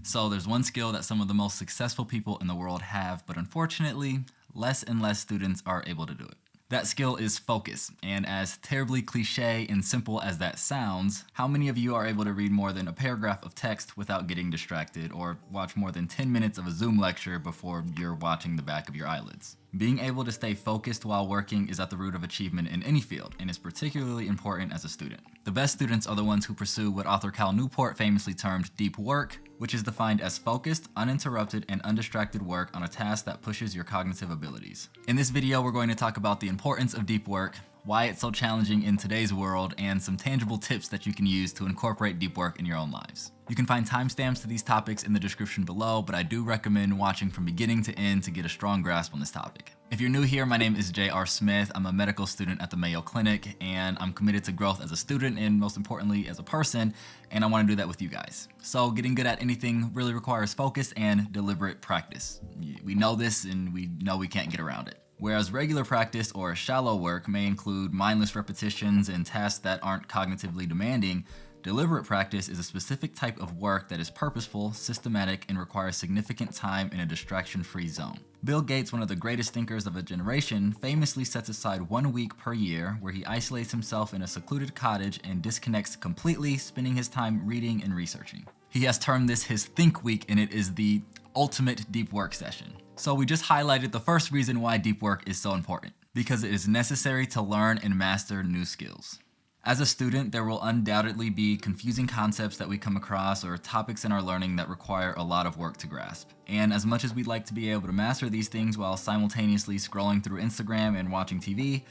So there's one skill that some of the most successful people in the world have, but unfortunately, less and less students are able to do it. That skill is focus, and as terribly cliche and simple as that sounds, how many of you are able to read more than a paragraph of text without getting distracted, or watch more than 10 minutes of a Zoom lecture before you're watching the back of your eyelids? Being able to stay focused while working is at the root of achievement in any field, and is particularly important as a student. The best students are the ones who pursue what author Cal Newport famously termed deep work, which is defined as focused, uninterrupted, and undistracted work on a task that pushes your cognitive abilities. In this video, we're going to talk about the importance of deep work, why it's so challenging in today's world, and some tangible tips that you can use to incorporate deep work in your own lives. You can find timestamps to these topics in the description below, but I do recommend watching from beginning to end to get a strong grasp on this topic. If you're new here, my name is J.R. Smith. I'm a medical student at the Mayo Clinic, and I'm committed to growth as a student and most importantly as a person, and I want to do that with you guys. So getting good at anything really requires focus and deliberate practice. We know this and we know we can't get around it. Whereas regular practice or shallow work may include mindless repetitions and tasks that aren't cognitively demanding, deliberate practice is a specific type of work that is purposeful, systematic, and requires significant time in a distraction-free zone. Bill Gates, one of the greatest thinkers of a generation, famously sets aside 1 week per year where he isolates himself in a secluded cottage and disconnects completely, spending his time reading and researching. He has termed this his Think Week, and it is the ultimate deep work session. So we just highlighted the first reason why deep work is so important, because it is necessary to learn and master new skills. As a student, there will undoubtedly be confusing concepts that we come across or topics in our learning that require a lot of work to grasp. And as much as we'd like to be able to master these things while simultaneously scrolling through Instagram and watching TV,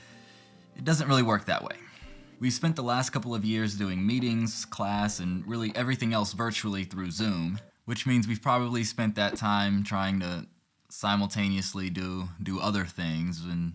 it doesn't really work that way. We've spent the last couple of years doing meetings, class, and really everything else virtually through Zoom, which means we've probably spent that time trying to simultaneously do other things, and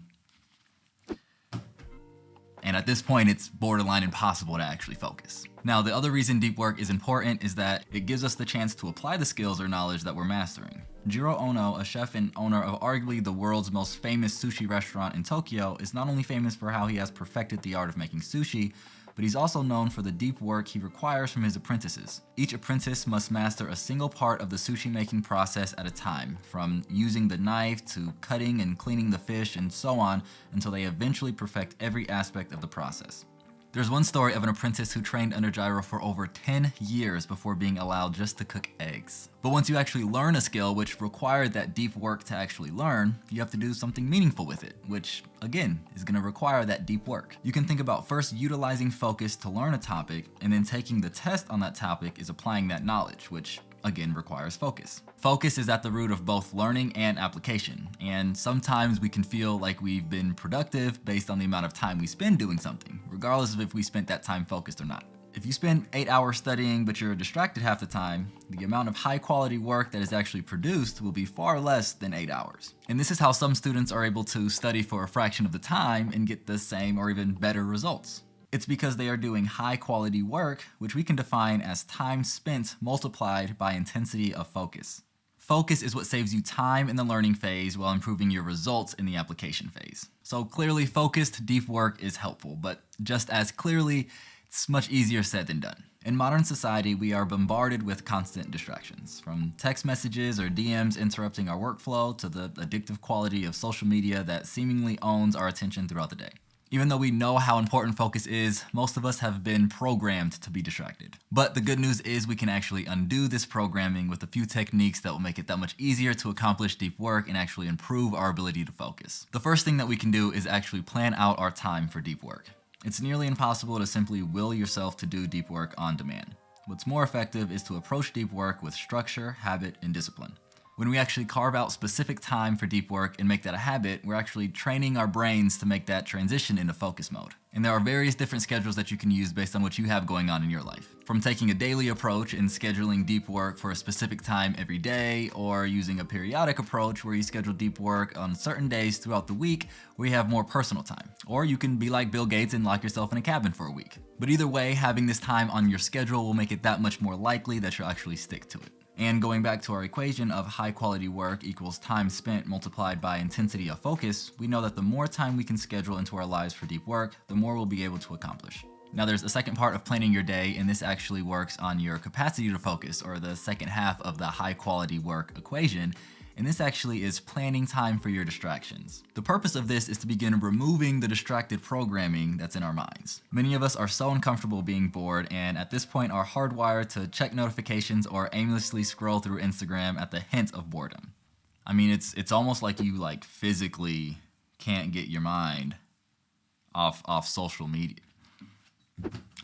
at this point it's borderline impossible to actually focus. Now, the other reason deep work is important is that it gives us the chance to apply the skills or knowledge that we're mastering. Jiro Ono, a chef and owner of arguably the world's most famous sushi restaurant in Tokyo, is not only famous for how he has perfected the art of making sushi, but he's also known for the deep work he requires from his apprentices. Each apprentice must master a single part of the sushi making process at a time, from using the knife to cutting and cleaning the fish and so on, until they eventually perfect every aspect of the process. There's one story of an apprentice who trained under Jiro for over 10 years before being allowed just to cook eggs. But once you actually learn a skill which required that deep work to actually learn, you have to do something meaningful with it, which, again, is going to require that deep work. You can think about first utilizing focus to learn a topic, and then taking the test on that topic is applying that knowledge, which again requires focus. Focus is at the root of both learning and application, and sometimes we can feel like we've been productive based on the amount of time we spend doing something, regardless of if we spent that time focused or not. If you spend 8 hours studying but you're distracted half the time, the amount of high quality work that is actually produced will be far less than 8 hours. And this is how some students are able to study for a fraction of the time and get the same or even better results. It's because they are doing high quality work, which we can define as time spent multiplied by intensity of focus. Focus is what saves you time in the learning phase while improving your results in the application phase. So clearly, focused deep work is helpful, but just as clearly, it's much easier said than done. In modern society, we are bombarded with constant distractions, from text messages or DMs interrupting our workflow to the addictive quality of social media that seemingly owns our attention throughout the day. Even though we know how important focus is, most of us have been programmed to be distracted. But the good news is we can actually undo this programming with a few techniques that will make it that much easier to accomplish deep work and actually improve our ability to focus. The first thing that we can do is actually plan out our time for deep work. It's nearly impossible to simply will yourself to do deep work on demand. What's more effective is to approach deep work with structure, habit, and discipline. When we actually carve out specific time for deep work and make that a habit, we're actually training our brains to make that transition into focus mode. And there are various different schedules that you can use based on what you have going on in your life. From taking a daily approach and scheduling deep work for a specific time every day, or using a periodic approach where you schedule deep work on certain days throughout the week where you have more personal time. Or you can be like Bill Gates and lock yourself in a cabin for a week. But either way, having this time on your schedule will make it that much more likely that you'll actually stick to it. And going back to our equation of high quality work equals time spent multiplied by intensity of focus, we know that the more time we can schedule into our lives for deep work, the more we'll be able to accomplish. Now there's a second part of planning your day, and this actually works on your capacity to focus, or the second half of the high quality work equation. And this actually is planning time for your distractions. The purpose of this is to begin removing the distracted programming that's in our minds. Many of us are so uncomfortable being bored, and at this point are hardwired to check notifications or aimlessly scroll through Instagram at the hint of boredom. I mean, it's almost like you physically can't get your mind off social media.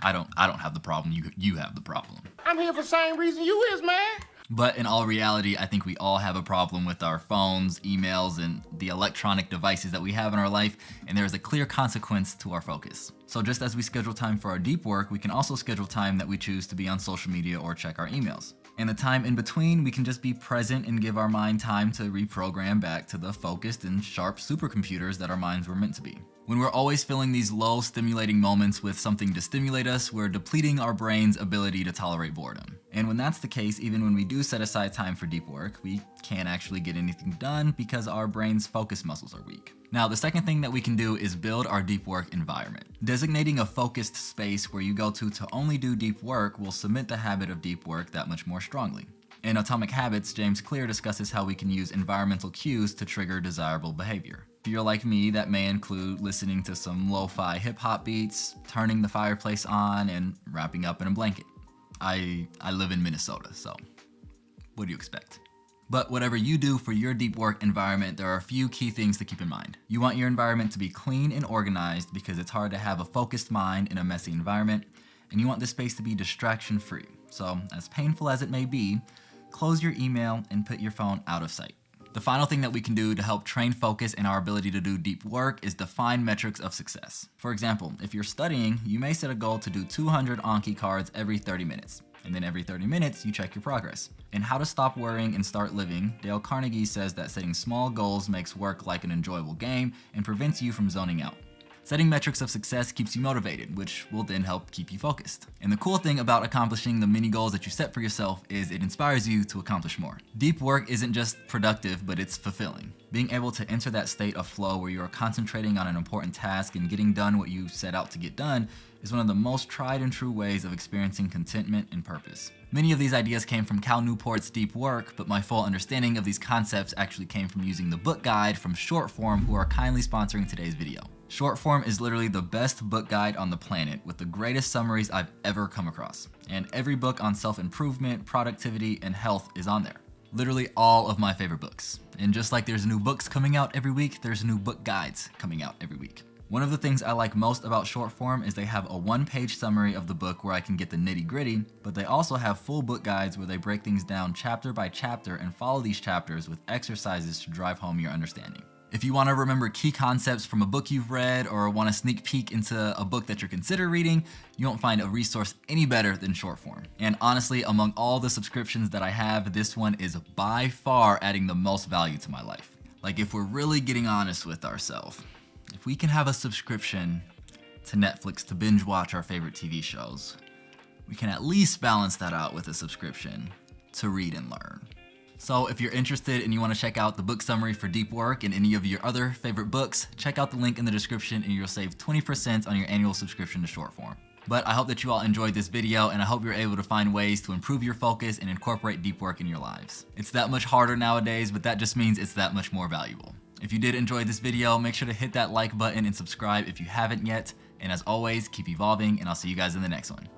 I don't have the problem. You have the problem. I'm here for the same reason you is, man. But in all reality, I think we all have a problem with our phones, emails, and the electronic devices that we have in our life, and there is a clear consequence to our focus. So just as we schedule time for our deep work, we can also schedule time that we choose to be on social media or check our emails. And the time in between, we can just be present and give our mind time to reprogram back to the focused and sharp supercomputers that our minds were meant to be. When we're always filling these low stimulating moments with something to stimulate us, we're depleting our brain's ability to tolerate boredom. And when that's the case, even when we do set aside time for deep work, we can't actually get anything done because our brain's focus muscles are weak. Now, the second thing that we can do is build our deep work environment. Designating a focused space where you go to only do deep work will cement the habit of deep work that much more strongly. In Atomic Habits, James Clear discusses how we can use environmental cues to trigger desirable behavior. If you're like me, that may include listening to some lo-fi hip-hop beats, turning the fireplace on, and wrapping up in a blanket. I live in Minnesota, so what do you expect? But whatever you do for your deep work environment, there are a few key things to keep in mind. You want your environment to be clean and organized because it's hard to have a focused mind in a messy environment, and you want this space to be distraction-free. So, as painful as it may be, close your email and put your phone out of sight. The final thing that we can do to help train focus and our ability to do deep work is define metrics of success. For example, if you're studying, you may set a goal to do 200 Anki cards every 30 minutes. And then every 30 minutes, you check your progress. In How to Stop Worrying and Start Living, Dale Carnegie says that setting small goals makes work like an enjoyable game and prevents you from zoning out. Setting metrics of success keeps you motivated, which will then help keep you focused. And the cool thing about accomplishing the mini goals that you set for yourself is it inspires you to accomplish more. Deep work isn't just productive, but it's fulfilling. Being able to enter that state of flow where you are concentrating on an important task and getting done what you set out to get done is one of the most tried and true ways of experiencing contentment and purpose. Many of these ideas came from Cal Newport's Deep Work, but my full understanding of these concepts actually came from using the book guide from Shortform, who are kindly sponsoring today's video. Shortform is literally the best book guide on the planet with the greatest summaries I've ever come across. And every book on self-improvement, productivity, and health is on there. Literally all of my favorite books. And just like there's new books coming out every week, there's new book guides coming out every week. One of the things I like most about Shortform is they have a one-page summary of the book where I can get the nitty-gritty, but they also have full book guides where they break things down chapter by chapter and follow these chapters with exercises to drive home your understanding. If you want to remember key concepts from a book you've read or want a sneak peek into a book that you're considering reading, you won't find a resource any better than Shortform. And honestly, among all the subscriptions that I have, this one is by far adding the most value to my life. Like, if we're really getting honest with ourselves, if we can have a subscription to Netflix to binge watch our favorite TV shows, we can at least balance that out with a subscription to read and learn. So if you're interested and you want to check out the book summary for Deep Work and any of your other favorite books, check out the link in the description and you'll save 20% on your annual subscription to Shortform. But I hope that you all enjoyed this video, and I hope you're able to find ways to improve your focus and incorporate deep work in your lives. It's that much harder nowadays, but that just means it's that much more valuable. If you did enjoy this video, make sure to hit that like button and subscribe if you haven't yet. And as always, keep evolving, and I'll see you guys in the next one.